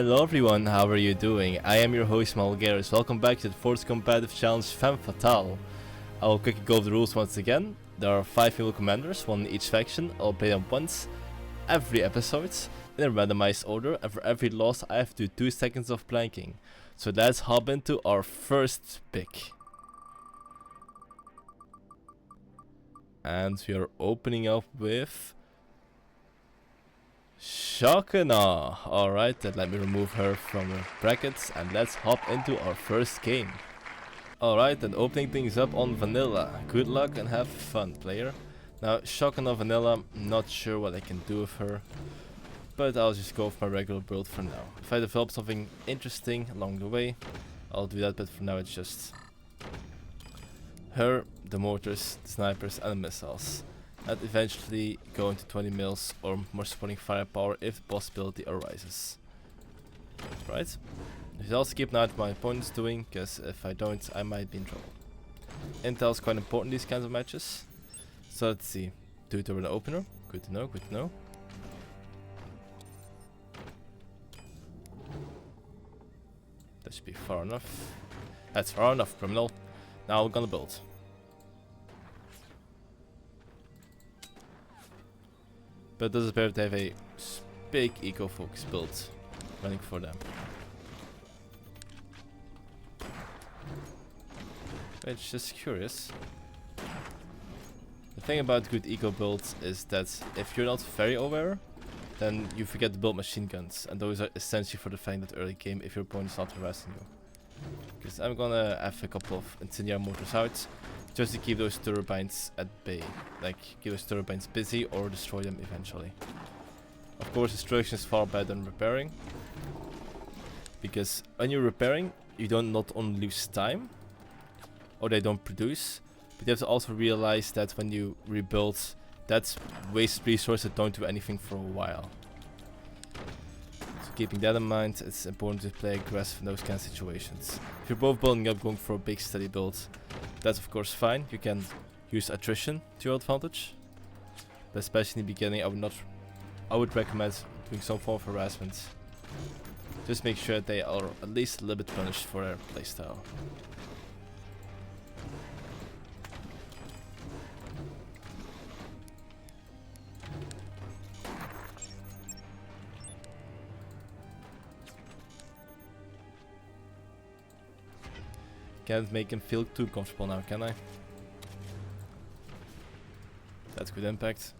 Hello everyone, how are you doing? I am your host Malgaris. Welcome back to the 4th competitive challenge Femme Fatale. I will quickly go over the rules once again. There are 5 female commanders, 1 in each faction. I'll play them once every episode in a randomized order, and for every loss I have to do 2 seconds of planking. So let's hop into our first pick. And we are opening up with Shockenaugh. Alright, then let me remove her from the brackets and let's hop into our first game. Alright, then opening things up on Vanilla. Good luck and have fun, player. Now, Shockenaugh Vanilla, not sure what I can do with her, but I'll just go with my regular build for now. If I develop something interesting along the way, I'll do that, but for now it's just her, the mortars, the snipers and the missiles. And eventually go into 20 mils or more supporting firepower if the possibility arises. Right? You should also keep an eye on what my opponent's doing, because if I don't, I might be in trouble. Intel is quite important in these kinds of matches. So let's see. Do it over the opener. Good to know, good to know. That should be far enough. That's far enough, criminal. Now we're gonna build. But it does appear to have a big eco-focus build running for them. It's just curious. The thing about good eco builds is that if you're not very aware, then you forget to build machine guns, and those are essential for defending that early game if your opponent is not harassing you. Because I'm gonna have a couple of incendiary mortars out, just to keep those turbines at bay. Like, keep those turbines busy or destroy them eventually. Of course, destruction is far better than repairing, because when you're repairing, you don't not only lose time, or they don't produce, but you have to also realize that when you rebuild, that's wasted resources that don't do anything for a while. So keeping that in mind, it's important to play aggressive in those kind of situations. If you're both building up, going for a big steady build, that's of course fine. You can use attrition to your advantage, but especially in the beginning, I would recommend doing some form of harassment. Just make sure that they are at least a little bit punished for their playstyle. Can't make him feel too comfortable now, can I? That's good impact.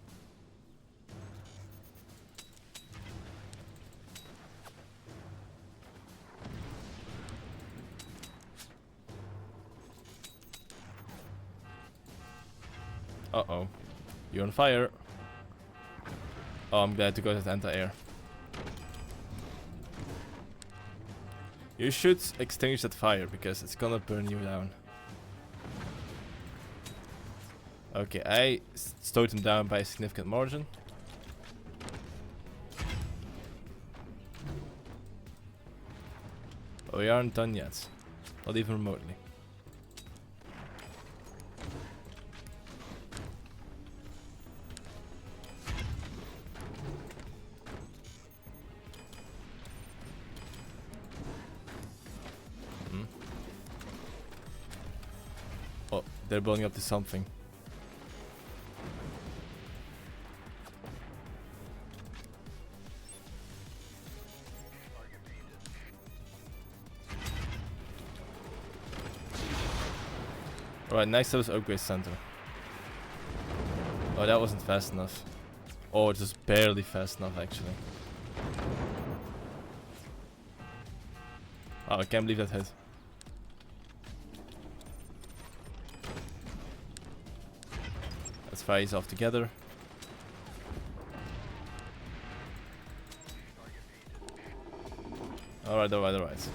Uh-oh. You're on fire. Oh, I'm glad to go to the anti-air. You should extinguish that fire, because it's gonna burn you down. Okay, I slowed him down by a significant margin. But we aren't done yet. Not even remotely. Oh, they're building up to something. Alright, next up is Upgrade Center. Oh, that wasn't fast enough. Oh, it's just barely fast enough actually. Oh, I can't believe that hit. Let's fire these off together. Alright, alright, alright.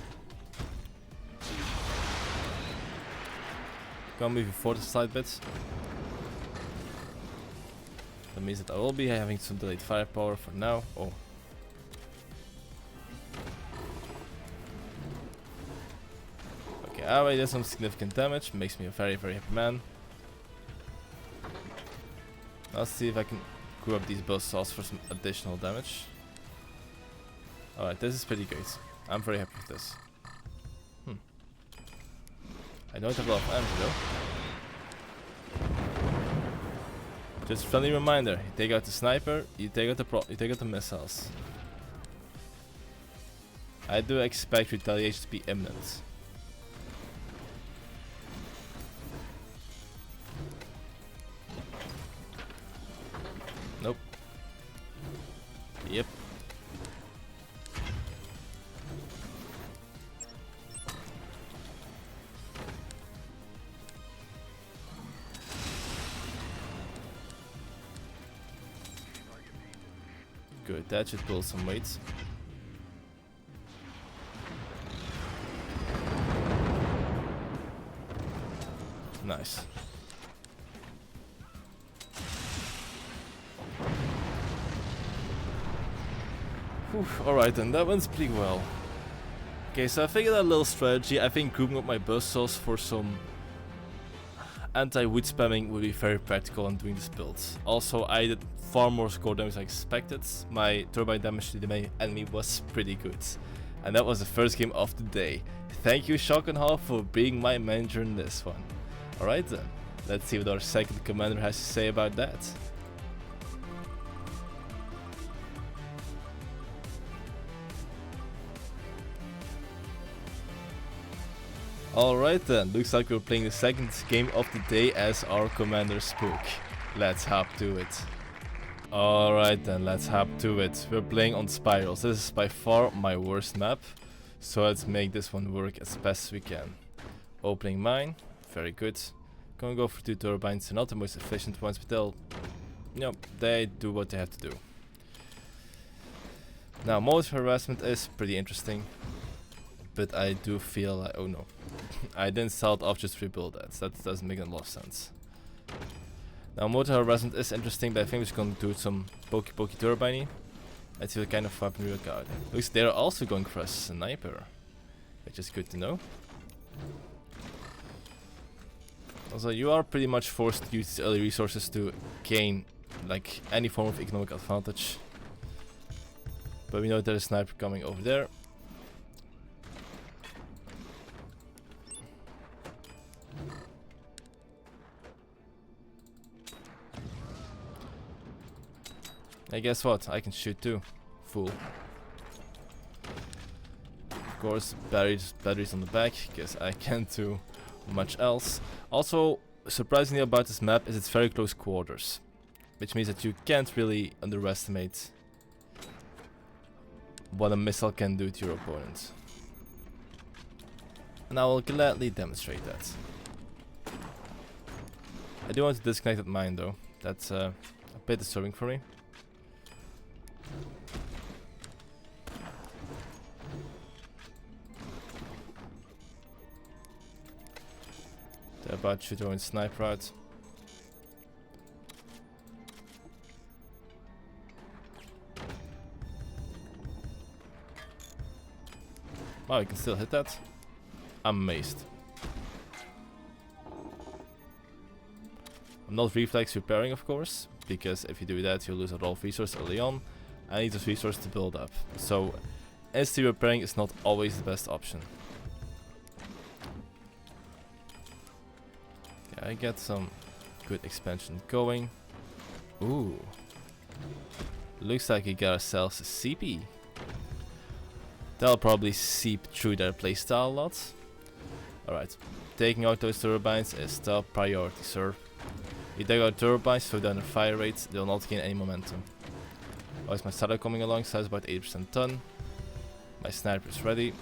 Gonna move you forward a slight bit. That means that I will be having some delayed firepower for now. Oh. Okay, I already did some significant damage. Makes me a very, very happy man. Let's see if I can crew up these buzzsaws for some additional damage. Alright, this is pretty good. I'm very happy with this. I don't have a lot of ammo though. Just friendly reminder, you take out the sniper, you take out the missiles. I do expect retaliation to be imminent. Nope. Yep. Good, that should pull some weight. Nice. Alright then, that went pretty well. Okay, so I figured out a little strategy. I think grouping up my buzzsaws for some anti-wood spamming would be very practical on doing this build. Also, I did far more score damage than I expected. My turbine damage to the enemy was pretty good. And that was the first game of the day. Thank you Shockenaugh for being my manager in this one. Alright then, let's see what our second commander has to say about that. Alright then, looks like we're playing the second game of the day as our commander Spook. Let's hop to it. Alright then, let's hop to it. We're playing on spirals. This is by far my worst map, so let's make this one work as best as we can. Opening mine, very good. Gonna go for 2 turbines, they're not the most efficient ones, but they'll, you know, they do what they have to do. Now, most harassment is pretty interesting, but I do feel like, oh no, I didn't sell it off just to rebuild that. That doesn't make a lot of sense. Now, motor harassment is interesting, but I think we're just gonna do some pokey turbine. Let's see what kind of weapon we'll got. Looks they're also going for a sniper, which is good to know. Also, you are pretty much forced to use these early resources to gain like any form of economic advantage. But we know there's a sniper coming over there. Hey, guess what? I can shoot too. Fool. Of course, batteries on the back, because I can't do much else. Also, surprisingly about this map is it's very close quarters, which means that you can't really underestimate what a missile can do to your opponent. And I will gladly demonstrate that. I do want to disconnect that mine though. That's a bit disturbing for me. They're about to throw in sniper out. Wow, you can still hit that. I'm amazed. I'm not reflex repairing, of course, because if you do that, you'll lose a lot of resource early on. I need this resource to build up. So, instant repairing is not always the best option. Yeah, I get some good expansion going. Ooh. Looks like we got ourselves a CP. That'll probably seep through their playstyle a lot. Alright, taking out those turbines is top priority, sir. You take out turbines, slow down their fire rates, they'll not gain any momentum. Oh, is my saddle coming along? Size about 80% done. My sniper is ready.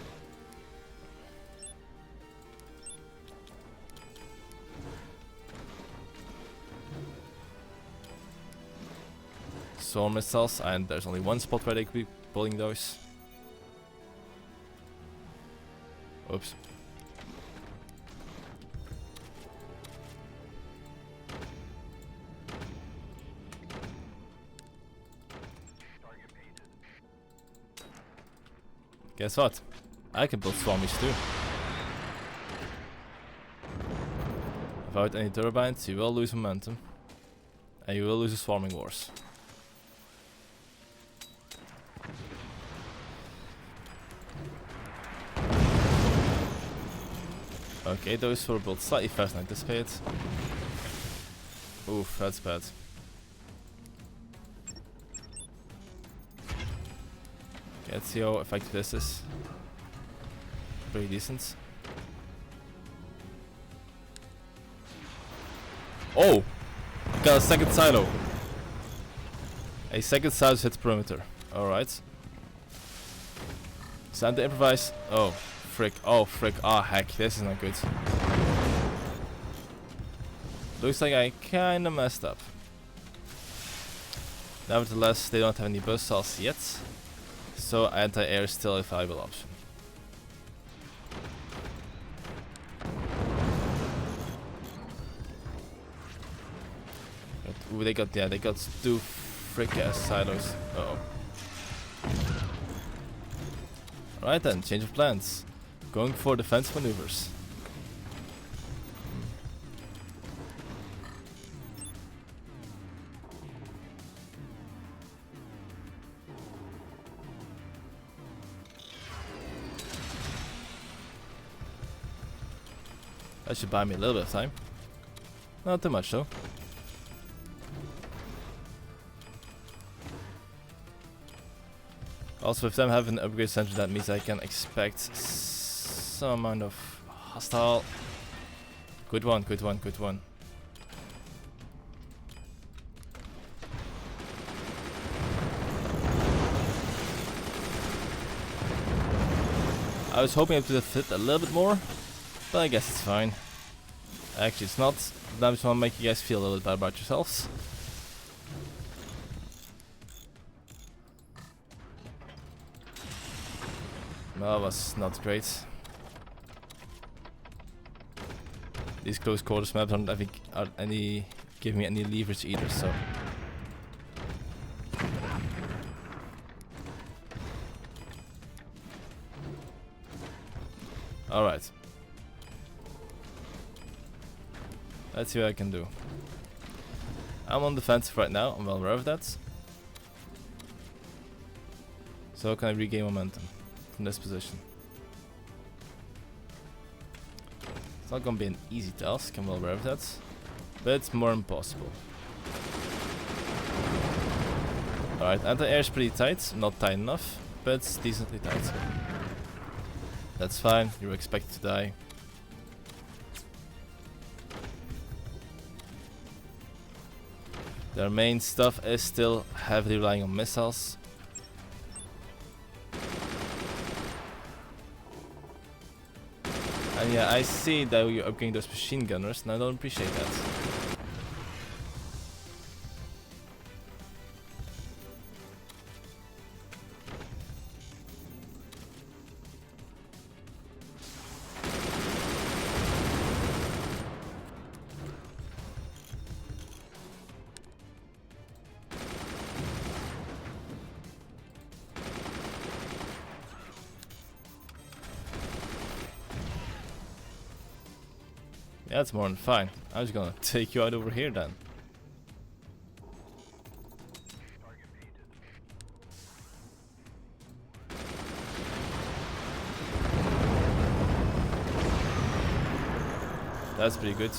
Swarm missiles, and there's only one spot where they could be pulling those. Oops. Guess what? I can build swarmies too. Without any turbines, you will lose momentum. And you will lose the swarming wars. Okay, those were built slightly faster than anticipated. Oof, that's bad. Okay, let's see how effective this is. Pretty decent. Oh! Got a second silo. A second silo hits perimeter. Alright. It's time to improvise. Oh, frick. Oh, frick. Ah, heck. This is not good. Looks like I kinda messed up. Nevertheless, they don't have any buzz saws yet. So anti-air is still a viable option. Ooh, they got two frick ass silos. Uh oh. Alright then, change of plans. Going for defense maneuvers. That should buy me a little bit of time. Not too much though. Also, with them having an upgrade center, that means I can expect some amount of hostile. Good one, good one, good one. I was hoping it would fit a little bit more, but I guess it's fine. Actually, it's not. But I just want to make you guys feel a little bit better about yourselves. That was not great. These close quarters maps aren't giving me any leverage either, so. Alright. Let's see what I can do. I'm on defensive right now, I'm well aware of that. So can I regain momentum from this position? It's not gonna be an easy task, I'm well aware of that. But it's more impossible. Alright, anti-air is pretty tight, not tight enough, but it's decently tight. That's fine, you're expected to die. Their main stuff is still heavily relying on missiles. And yeah, I see that you're upgrading those machine gunners, and I don't appreciate that. Yeah, that's more than fine. I'm just gonna take you out over here then. That's pretty good.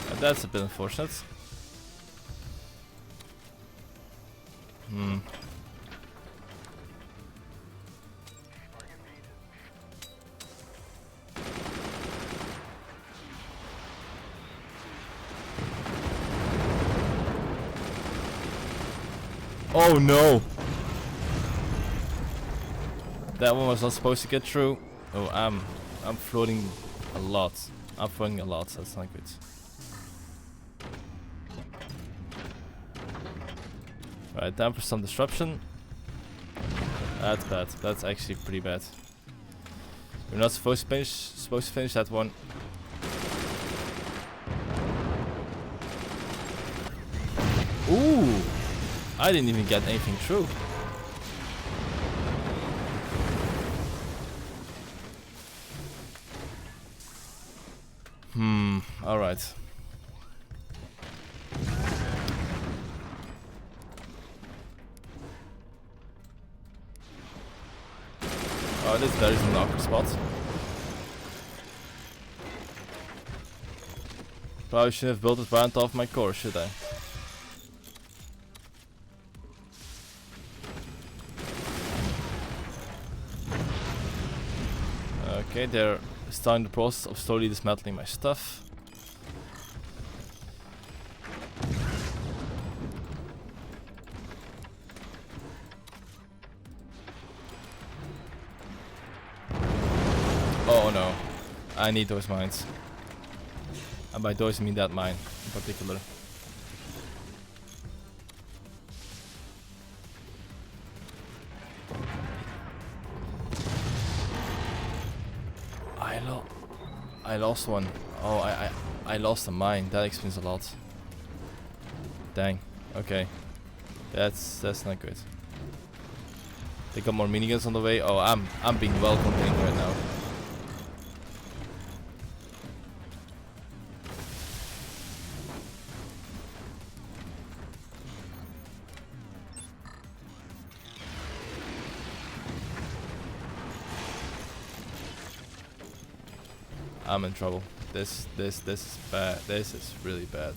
And that's a bit unfortunate. Oh no! That one was not supposed to get through. Oh, I'm floating a lot. I'm floating a lot, so that's not good. Alright, time for some disruption. That's bad. That's actually pretty bad. We're not supposed to finish that one. Ooh! I didn't even get anything through. Alright. Oh, this there is an awkward spot. Probably shouldn't have built it right on top of my core, should I? Okay, they're starting the process of slowly dismantling my stuff. Oh no, I need those mines. And by those I mean that mine in particular. I lost one. Oh, I lost a mine. That explains a lot. Dang. Okay. That's not good. They got more miniguns on the way. Oh, I'm being well contained right now. I'm in trouble. This is bad. This is really bad.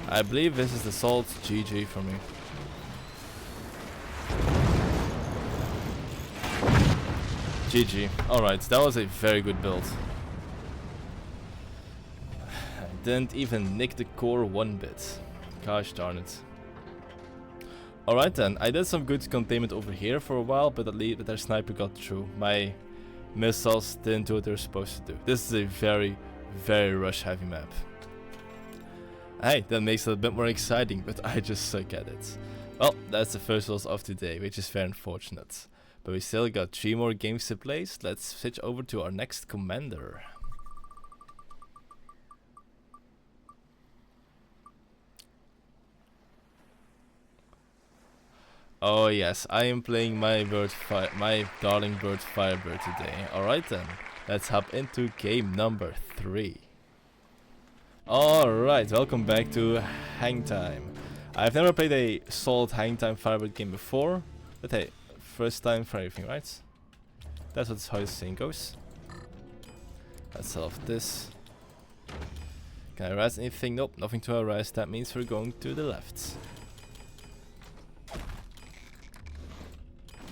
I believe this is the salt. GG for me. GG. Alright, that was a very good build. I didn't even nick the core one bit. Gosh darn it. Alright then, I did some good containment over here for a while, but at least their sniper got through. My missiles didn't do what they were supposed to do. This is a very, very rush heavy map. Hey, that makes it a bit more exciting, but I just suck at it. Well, that's the first loss of today, which is very unfortunate. But we still got 3 more games to play, so let's switch over to our next commander. Oh yes, I am playing my darling bird Firebird today. Alright then, let's hop into game number 3. Alright, welcome back to Hang Time. I've never played a solid Hang Time Firebird game before, but hey, first time for everything, right? That's how this thing goes. Let's sell off this. Can I harass anything? Nope, nothing to harass. That means we're going to the left.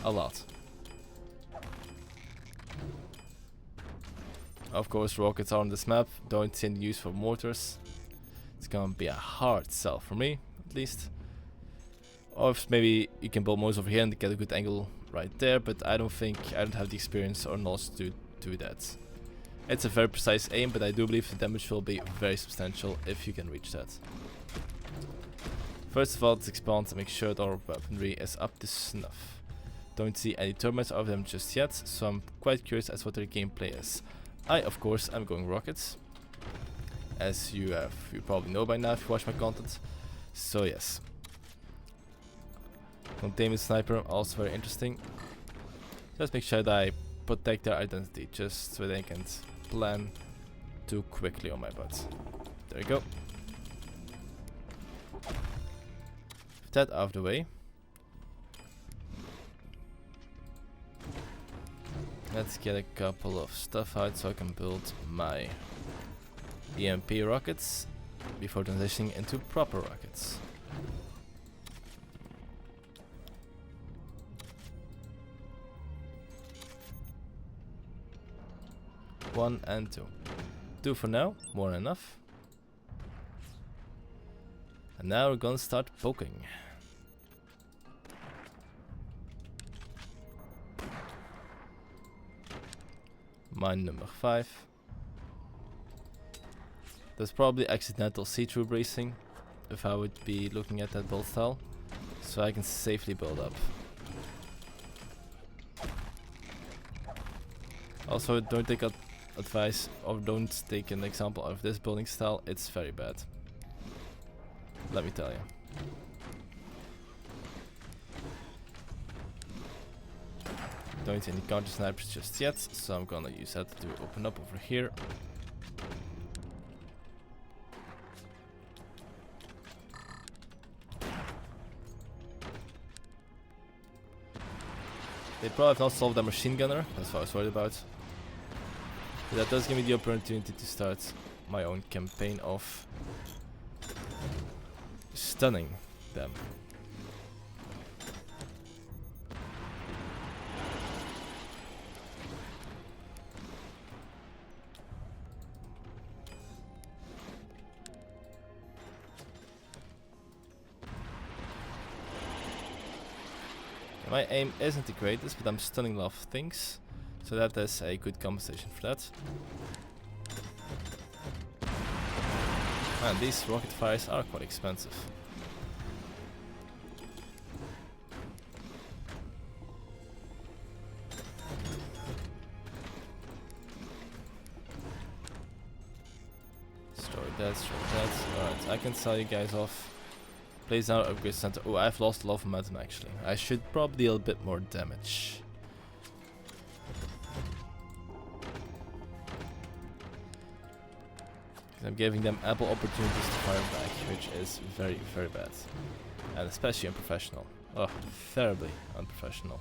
A lot. Of course, rockets are on this map. Don't see any use for mortars. It's gonna be a hard sell for me, at least. Or if maybe you can build most over here and get a good angle right there, but I don't have the experience or knowledge to do that. It's a very precise aim, but I do believe the damage will be very substantial if you can reach that. First of all, let's expand to make sure that our weaponry is up to snuff. Don't see any termites of them just yet, so I'm quite curious as what their gameplay is. I, of course, am going rockets, as you probably know by now if you watch my content. So yes, containment sniper also very interesting. Let's make sure that I protect their identity, just so they can't plan too quickly on my butt. There you go. With that out of the way. Let's get a couple of stuff out so I can build my EMP rockets before transitioning into proper rockets. One and two. 2 for now, more than enough. And now we're gonna start poking. Mine number 5. That's probably accidental see-through bracing if I would be looking at that build style, so I can safely build up. Also, don't take advice or don't take an example of this building style, it's very bad. Let me tell you. Don't see any counter snipers just yet, so I'm gonna use that to open up over here. They probably have not solved their machine gunner. That's what I was worried about. But that does give me the opportunity to start my own campaign of stunning them. My aim isn't the greatest, but I'm stunning a lot of things, so that is a good compensation for that. And these rocket fires are quite expensive. Destroy that, destroy that. Alright, I can sell you guys off. Place down upgrade center. Oh, I've lost a lot of momentum actually. I should probably deal a bit more damage. Because I'm giving them ample opportunities to fire back, which is very, very bad. And especially unprofessional. Oh, terribly unprofessional.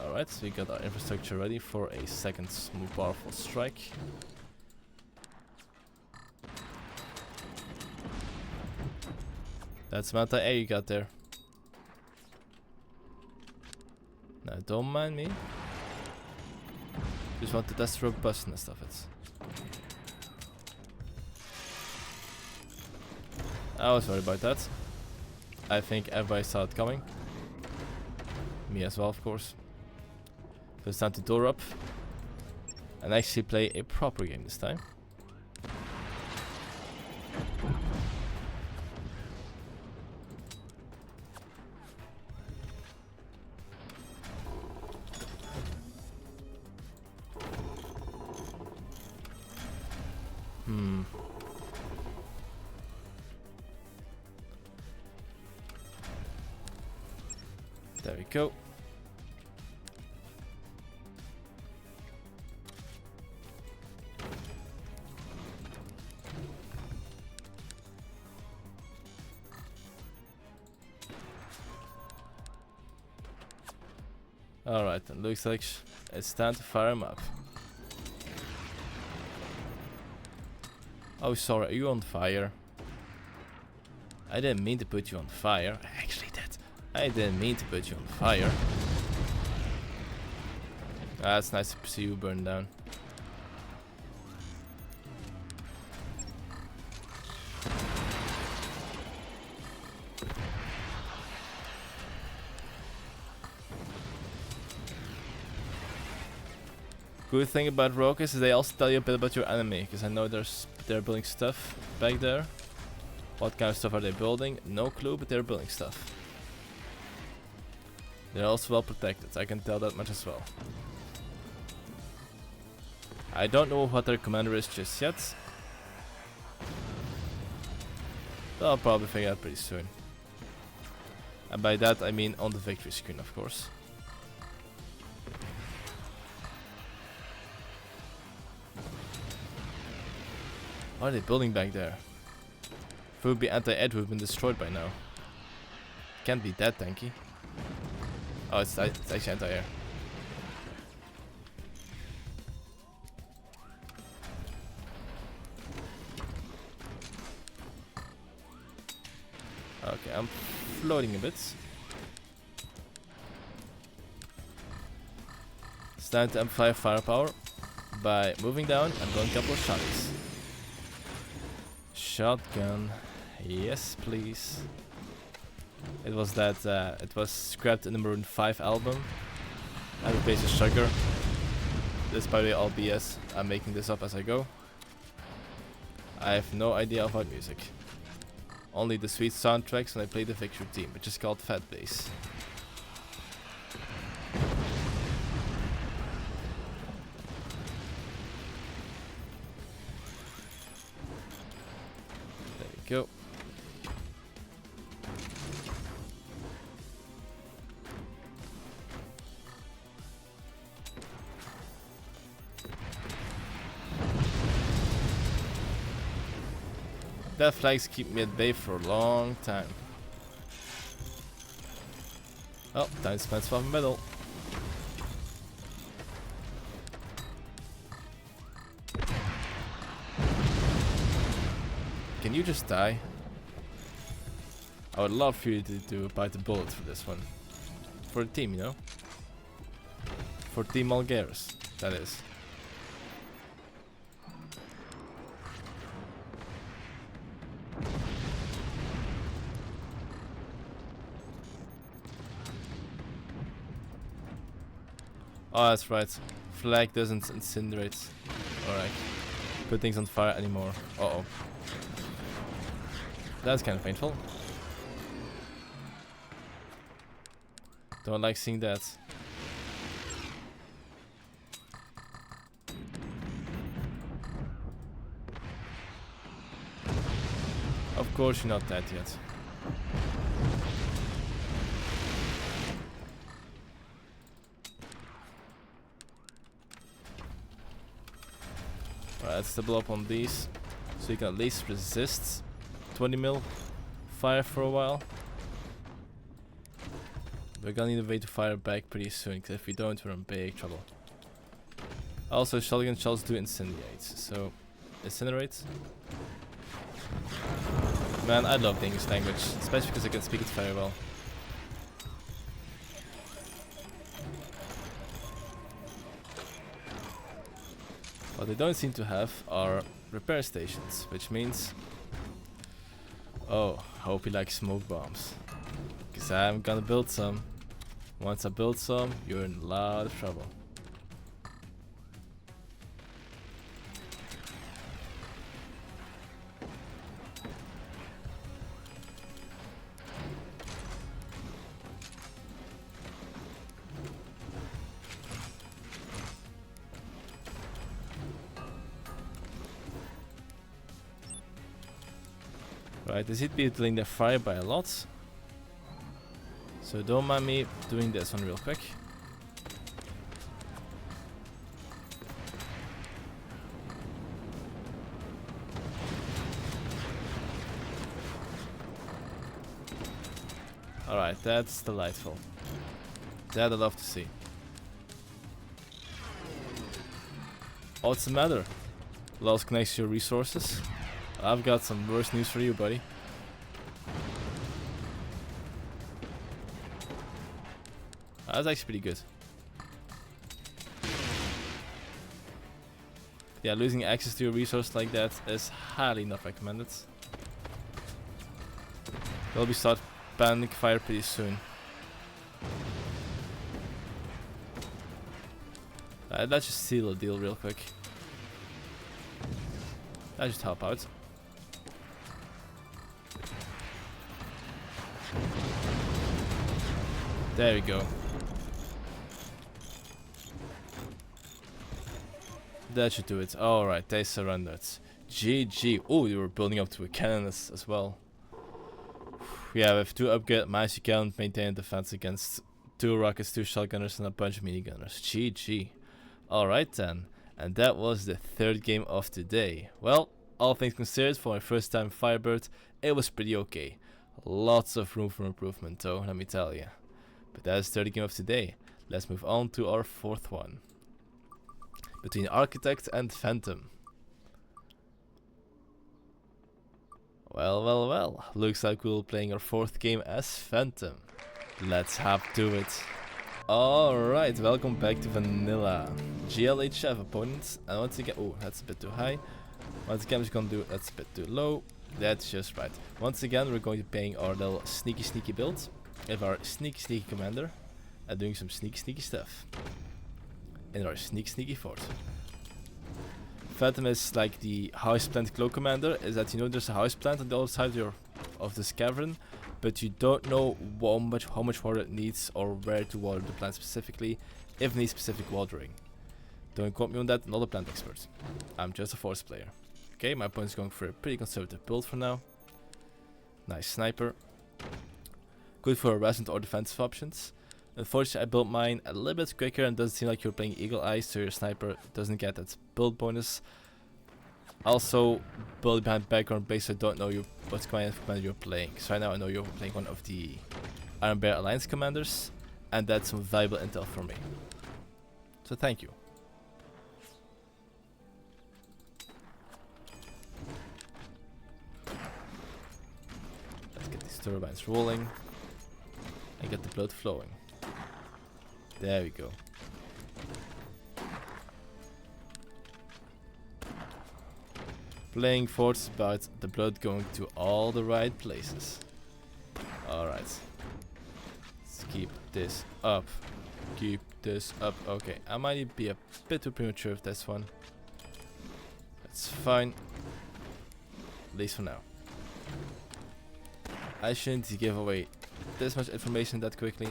Alright, so we got our infrastructure ready for a second smooth powerful strike. That's amount of air you got there. Now don't mind me. Just want to test the robustness of it. I was worried about that. I think everybody saw it coming. Me as well, of course. So it's time to door up and actually play a proper game this time. There we go. Alright, then looks like it's time to fire him up. Oh, sorry, are you on fire? I didn't mean to put you on fire. I actually did. I didn't mean to put you on fire. Ah, it's nice to see you burn down. Good thing about rockets is they also tell you a bit about your enemy, because I know they're building stuff back there. What kind of stuff are they building? No clue, but they're building stuff. They're also well protected, I can tell that much as well. I don't know what their commander is just yet. But I'll probably figure out pretty soon. And by that I mean on the victory screen, of course. What are they building back there? If it would be anti-air, it would have been destroyed by now. Can't be that tanky. Oh, it's actually anti-air. Okay, I'm floating a bit. It's time to amplify firepower by moving down and blowing a couple of shotties. Shotgun, yes please. It was that, it was scrapped in the Maroon 5 album. I replaced a sugar. This by the way all BS, I'm making this up as I go. I have no idea about music. Only the sweet soundtracks when I play the victory team, which is called Fat Bass. Go. Death flags keep me at bay for a long time. Oh, time to spend some metal. Can you just die? I would love for you to bite the bullet for this one. For the team, you know? For Team Algaris, that is. Oh, that's right. Flag doesn't incinerate. Alright. Put things on fire anymore. Uh-oh. That's kind of painful. Don't like seeing that. Of course you're not dead yet. Alright, let's double up on these. So you can at least resist 20 mil fire for a while. We're gonna need a way to fire back pretty soon, because if we don't, we're in big trouble. Also, shotgun shells do incendiate, so incinerate. Man, I love the English language, especially because I can speak it very well. What they don't seem to have are repair stations, which means... Oh, hope you like smoke bombs. Because I'm gonna build some. Once I build some, you're in a lot of trouble. Right, they seem to be dealing their fire by a lot. So don't mind me doing this one real quick. Alright, that's delightful. That I love to see. Oh, what's the matter? Lost connection to your resources? I've got some worse news for you, buddy. That's actually pretty good. Yeah, losing access to a resource like that is highly not recommended. They'll be start banning fire pretty soon. Let's just seal a deal real quick. That just help out. There we go. That should do it. Alright, they surrendered. GG. Oh, you were building up to a cannon as well. Yeah, with 2 upgrade mice you can maintain defense against 2 rockets, 2 shotgunners and a bunch of minigunners. GG. Alright then. And that was the 3rd game of today. Well, all things considered, for my first time FIrebird, it was pretty okay. Lots of room for improvement though, let me tell you. But that is the 3rd game of today. Let's move on to our 4th one. Between Architect and Phantom. Well. Looks like we'll be playing our 4th game as Phantom. Let's hop to it. Alright, welcome back to Vanilla. GLHF opponents. And once again, oh, that's a bit too high. Once again, I'm just gonna do, that's a bit too low. That's just right. Once again, we're going to be playing our little sneaky build. With our sneaky commander. And doing some sneaky stuff. In our sneaky fort. Phantom is like the houseplant cloak commander. Is that you know there's a houseplant on the other side of this cavern, but you don't know how much water it needs or where to water the plant specifically, if it needs specific watering. Don't quote me on that, I'm not a plant expert. I'm just a force player. Okay, my opponent's going for a pretty conservative build for now. Nice sniper. Good for harassment or defensive options. Unfortunately, I built mine a little bit quicker and doesn't seem like you're playing Eagle Eye, so your sniper doesn't get that build bonus. Also, build behind background base, so I don't know what commander you're playing. So right now I know you're playing one of the Iron Bear Alliance commanders, and that's some valuable intel for me. So thank you. Let's get these turbines rolling and get the blood flowing. There we go. Playing forts about the blood going to all the right places. Alright. Let's keep this up. Keep this up. Okay, I might be a bit too premature with this one. That's fine. At least for now. I shouldn't give away this much information that quickly.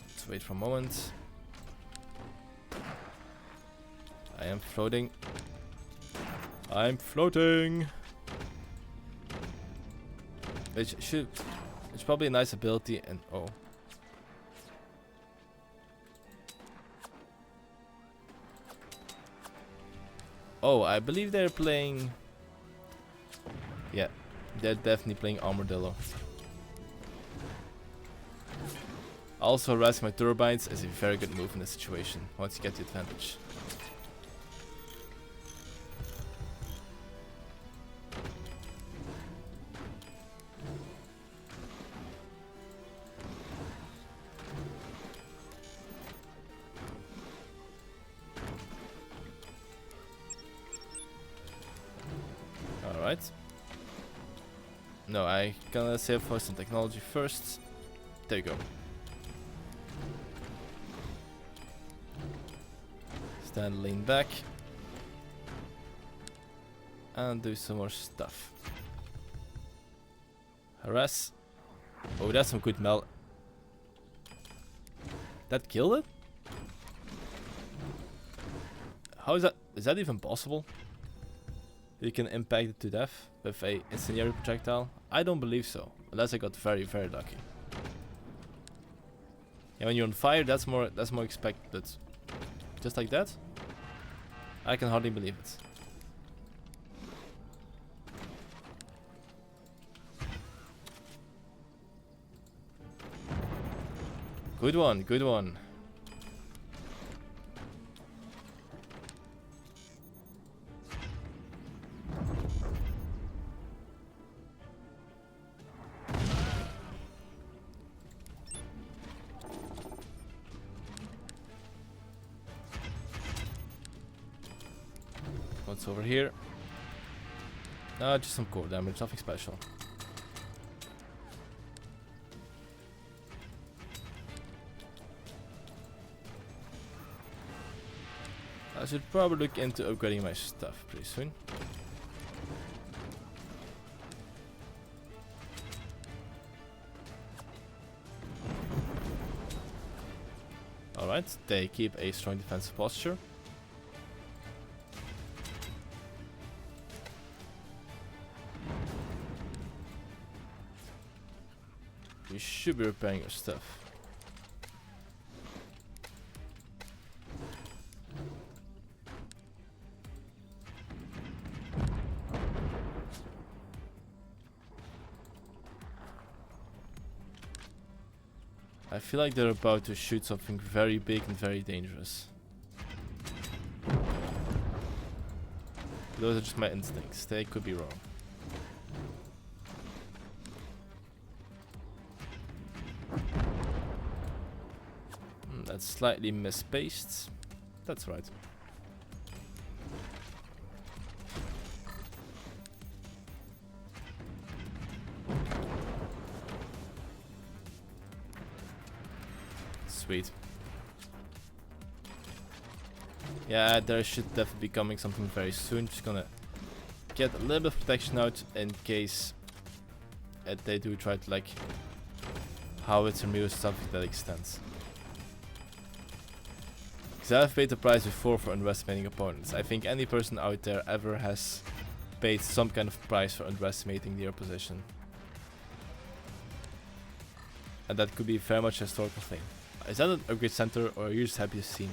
Let's wait for a moment. I am floating. I'm floating! Which should... It's probably a nice ability and... Oh. Oh, I believe they're playing... Yeah, they're definitely playing Armadillo. Also, harassing my turbines is a very good move in this situation, once you get the advantage. Alright. No, I gonna save for some technology first. There you go. Stand, lean back. And do some more stuff. Harass. Oh, that's some good mel. That killed it? How is that? Is that even possible? You can impact it to death with a incendiary projectile? I don't believe so, unless I got very, very lucky. Yeah, when you're on fire, that's more expected. Just like that? I can hardly believe it. Good one, good one. What's over here? Just some core damage, nothing special. I should probably look into upgrading my stuff pretty soon. Alright, they keep a strong defensive posture. You should be repairing your stuff. I feel like they're about to shoot something very big and very dangerous. Those are just my instincts, they could be wrong. That's slightly misspaced. That's right. Sweet. Yeah, there should definitely be coming something very soon. Just gonna get a little bit of protection out in case they do try to like howitzer me or something to that extent. Because I've paid the price before for underestimating opponents. I think any person out there ever has paid some kind of price for underestimating their opposition. And that could be very much a historical thing. Is that an upgrade center, or are you just happy to see me?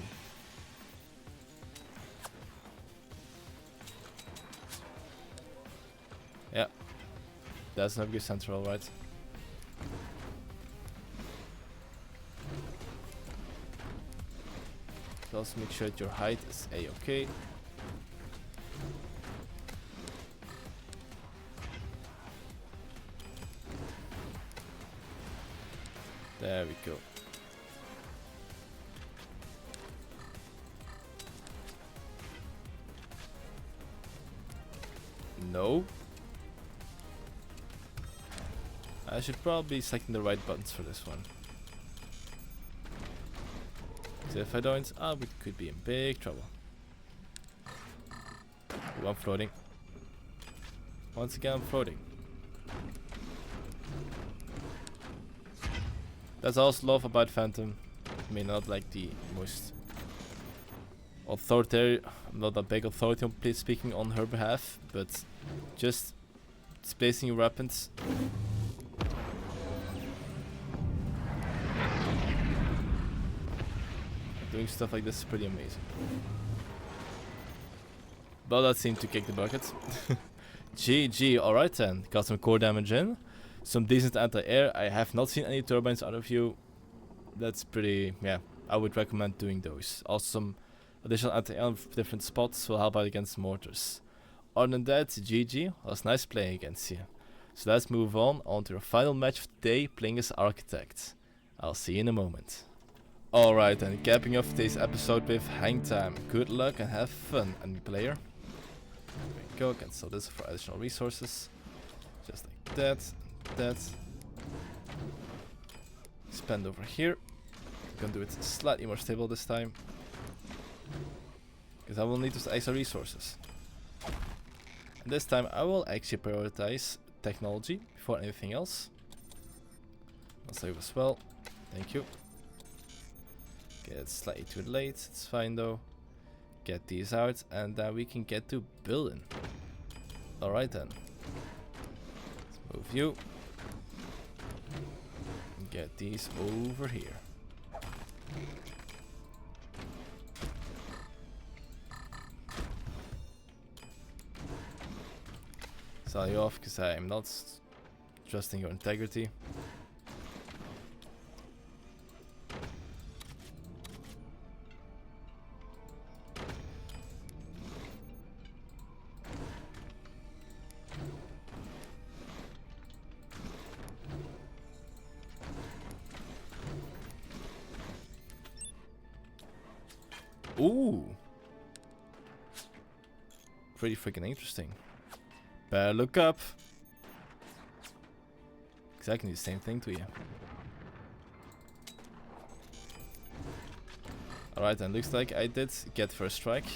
Yeah. That's an upgrade center, alright. Also make sure that your height is A-okay. There we go. No. I should probably be selecting the right buttons for this one. So if I don't, we could be in big trouble. Ooh, I'm floating. Once again, I'm floating. That's also love about Phantom. I mean, not like the most authoritarian, I'm not a big authority on speaking on her behalf, but just spacing your weapons. Doing stuff like this is pretty amazing. But that seemed to kick the bucket. GG, alright then. Got some core damage in. Some decent anti-air. I have not seen any turbines out of you. That's pretty, yeah, I would recommend doing those. Also some additional anti-air on different spots will help out against mortars. Other than that, GG, it was nice playing against you. So let's move on to our final match of the day, playing as Architect. I'll see you in a moment. Alright then, capping off today's episode with Hang Time. Good luck and have fun, enemy player. There we go, cancel this for additional resources. Just like that, that. Spend over here. I'm gonna do it slightly more stable this time. Because I will need those extra resources. And this time I will actually prioritize technology before anything else. I'll save as well. Thank you. Okay, it's slightly too late, it's fine though. Get these out and then we can get to building. Alright then. Let's move you. And get these over here. Sell you off because I am not trusting your integrity. Ooh, pretty freaking interesting. Better look up, because I can do the same thing to you. Alright then, looks like I did get first strike.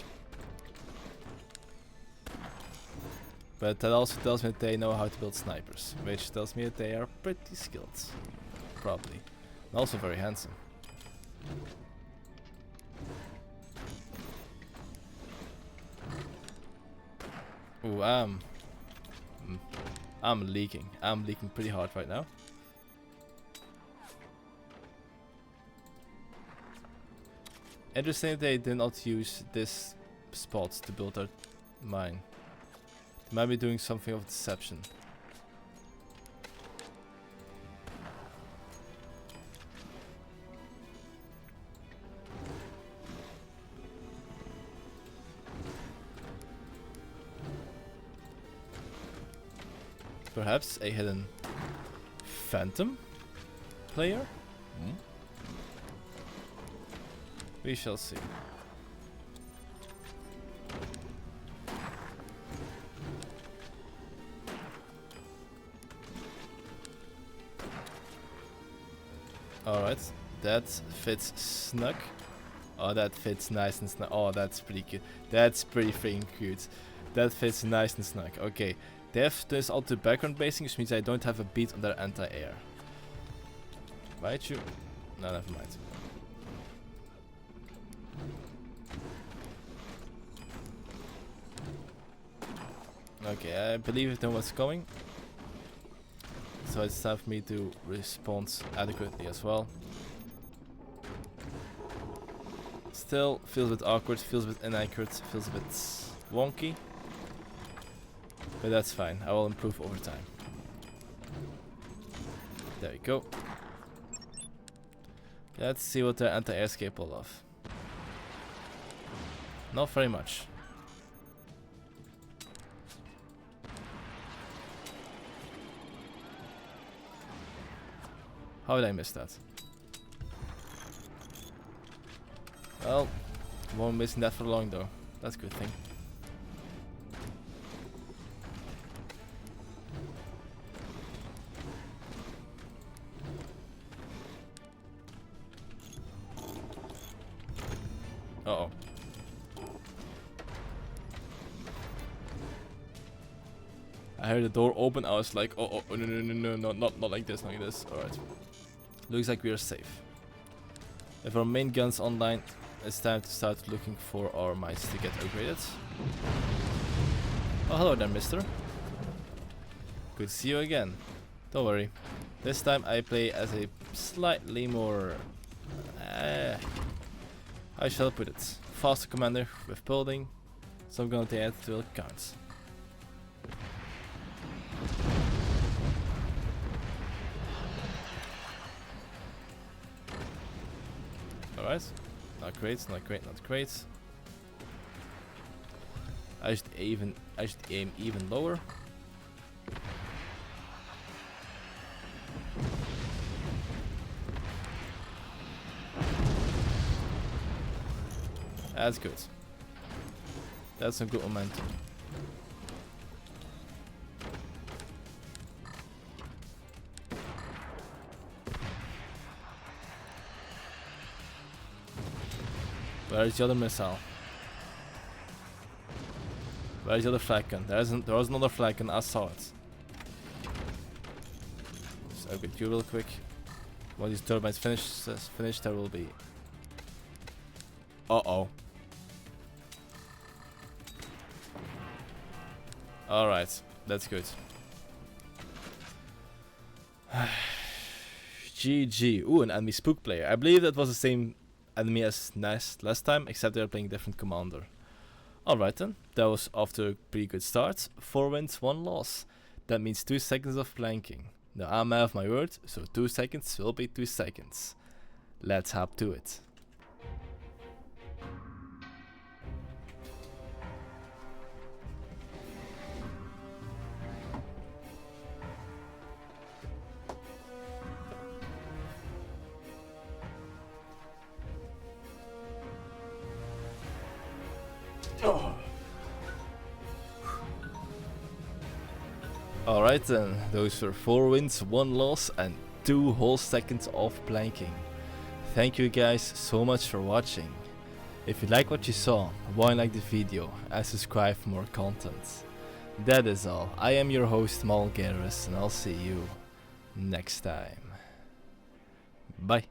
But that also tells me that they know how to build snipers, which tells me that they are pretty skilled. Probably. And also very handsome. Ooh, I'm leaking. I'm leaking pretty hard right now. Interesting that they did not use this spot to build their mine. They might be doing something of deception. Perhaps a hidden Phantom player? Hmm? We shall see. Alright, that fits snug. Oh, that fits nice and snug. Oh, that's pretty cute. That's pretty freaking cute. That fits nice and snug. Okay. They have this auto background basing, which means I don't have a beat on their anti-air. Might you? No, never mind. Okay, I believe I know what's coming. So it's time for me to respond adequately as well. Still feels a bit awkward, feels a bit inaccurate, feels a bit wonky. But that's fine, I will improve over time. There we go. Let's see what the anti-air is capable of. Not very much. How did I miss that? Well, won't miss that for long though. That's a good thing. Uh-oh. I heard the door open, I was like, oh, no, not like this, not like this. Alright. Looks like we are safe. If our main gun's online, it's time to start looking for our mice to get upgraded. Oh, hello there, mister. Good to see you again. Don't worry. This time I play as a slightly more... how shall I put it? Faster commander with building. So I'm gonna add to it counts. Alright. Not great, not great, not great. I should aim even lower. That's good. That's some good momentum. Where is the other missile? Where is the other flag gun? There was another flag gun, I saw it. Just upgrade you real quick. When these turbines finish, there will be... Uh-oh. Alright, that's good. GG. Ooh, an enemy Spook player. I believe that was the same enemy as last time, except they're playing different commander. Alright then, that was off to a pretty good start. 4 wins, 1 loss. That means 2 seconds of planking. Now I'm out of my word, so 2 seconds will be 2 seconds. Let's hop to it. Alright then, those were 4 wins, 1 loss and 2 whole seconds of planking. Thank you guys so much for watching. If you like what you saw, why not like the video and subscribe for more content. That is all. I am your host Malgaris and I'll see you next time. Bye.